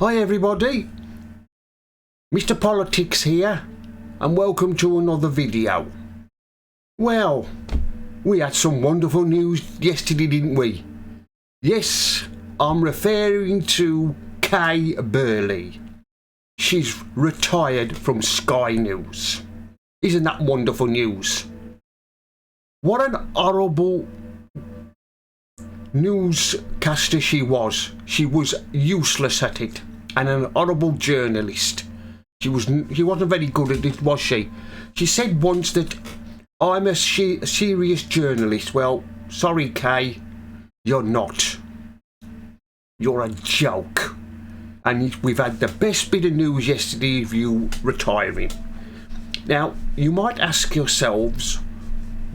Hi everybody, Mr. Politics here and welcome to another video. Well, we had some wonderful news yesterday, didn't we? Yes, I'm referring to Kay Burley. She's retired from Sky News. Isn't that wonderful news? What an horrible newscaster she was. She was useless at it and an horrible journalist. She wasn't very good at it, was she? She said once that I'm a serious journalist. Well, sorry Kay, you're not. You're a joke. And we've had the best bit of news yesterday of you retiring. Now, you might ask yourselves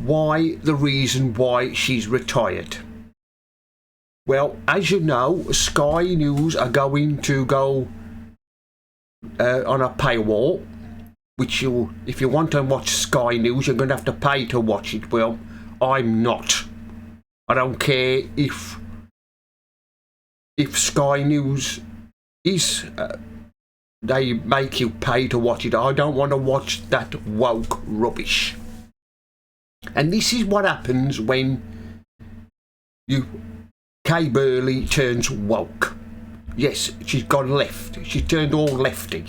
the reason why she's retired. Well, as you know, Sky News are going to go on a paywall, which if you want to watch Sky News, you're going to have to pay to watch it. Well, I'm not. I don't care if Sky News is they make you pay to watch it. I don't want to watch that woke rubbish. And this is what happens when Kay Burley turns woke. Yes, she's gone left. She turned all lefty.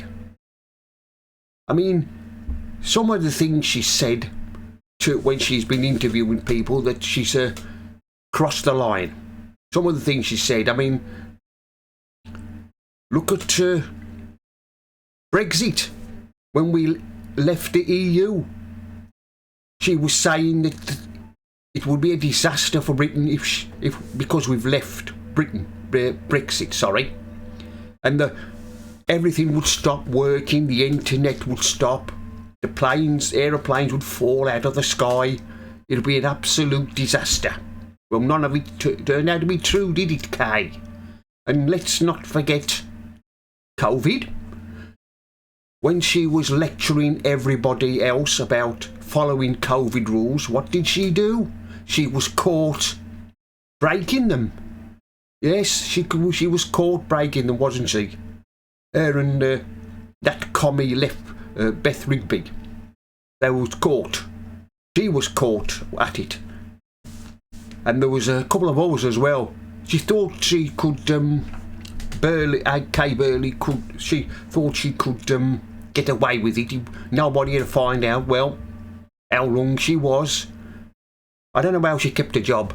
I mean, some of the things she said when she's been interviewing people, that she's crossed the line. Some of the things she said, I mean, look at Brexit. When we left the EU, she was saying that it would be a disaster for Britain because we've left Brexit, sorry, and everything would stop working, the internet would stop, the aeroplanes would fall out of the sky. It would be an absolute disaster. Well, none of it turned out to be true, did it, Kay? And let's not forget COVID. When she was lecturing everybody else about following COVID rules, what did she do? She was caught breaking them. Yes, she was caught breaking them, wasn't she? Her and that commie Beth Rigby. They was caught. She was caught at it. And there was a couple of others as well. She thought she could, Kay Burley she thought she could get away with it. Nobody would find out, well, how long she was. I don't know how she kept a job.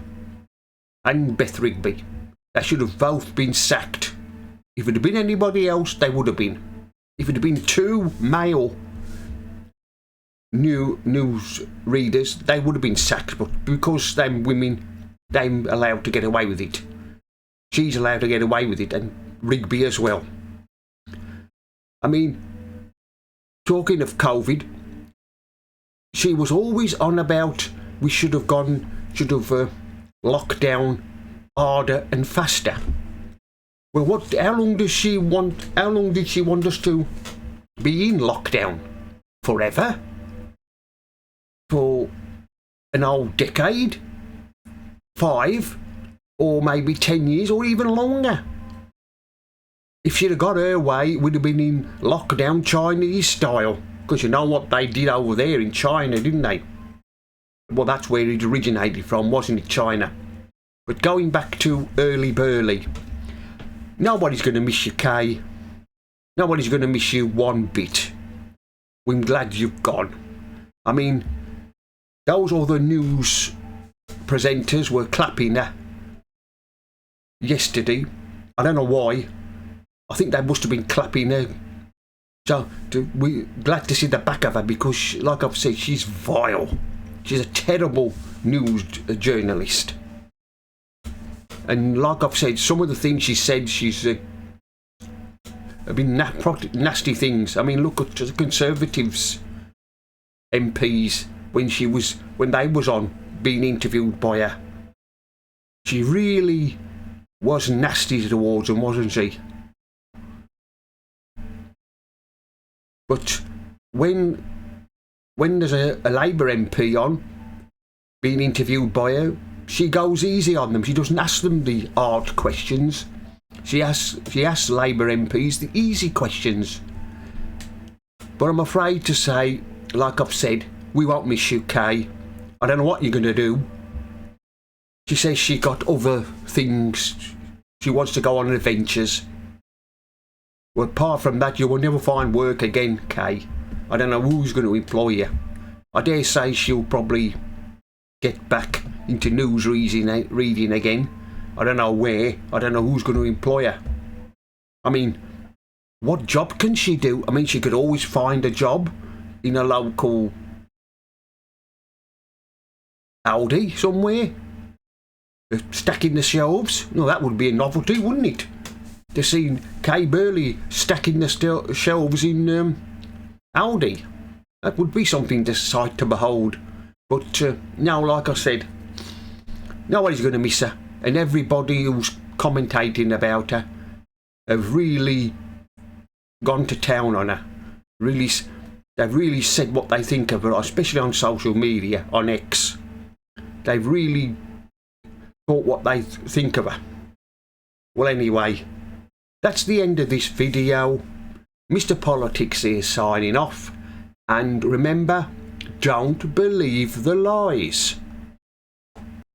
And Beth Rigby. They should have both been sacked. If it had been anybody else, they would have been. If it had been two male news readers, they would have been sacked. But because them women, they're allowed to get away with it. She's allowed to get away with it, and Rigby as well. I mean, talking of COVID, she was always on about we should have locked down harder and faster. Well, how long did she want us to be in lockdown? Forever? For an whole decade? 5? Or maybe 10 years, or even longer? If she'd have got her way, we'd have been in lockdown Chinese style. Because you know what they did over there in China, didn't they? Well, that's where it originated from, wasn't it, China? But going back to early Burley, nobody's going to miss you, Kay. Nobody's going to miss you one bit. We're glad you've gone. I mean, those other news presenters were clapping her yesterday. I don't know why. I think they must have been clapping her. So we're glad to see the back of her because, like I've said, she's vile. She's a terrible news journalist. And like I've said, some of the things she said, she's been nasty things. I mean, look at the Conservatives MPs when they was on being interviewed by her. She really was nasty towards them, wasn't she? But when there's a Labour MP on being interviewed by her, she goes easy on them. She doesn't ask them the hard questions. She asks Labour MPs the easy questions. But I'm afraid to say, like I've said, we won't miss you, Kay. I don't know what you're going to do. She says she got other things. She wants to go on adventures. Well, apart from that, you will never find work again, Kay. I don't know who's going to employ you. I dare say she'll probably get back into news reading again. I don't know where. I don't know who's going to employ her. I mean, what job can she do? I mean, she could always find a job in a local Aldi somewhere. Stacking the shelves. No, that would be a novelty, wouldn't it? To see Kay Burley stacking the shelves in Aldi. That would be something to sight to behold. But now, like I said, nobody's going to miss her. And everybody who's commentating about her have really gone to town on her. They've really said what they think of her, especially on social media, on X. They've really thought what they think of her. Well, anyway, that's the end of this video. Mr. Politics here signing off. And remember, don't believe the lies.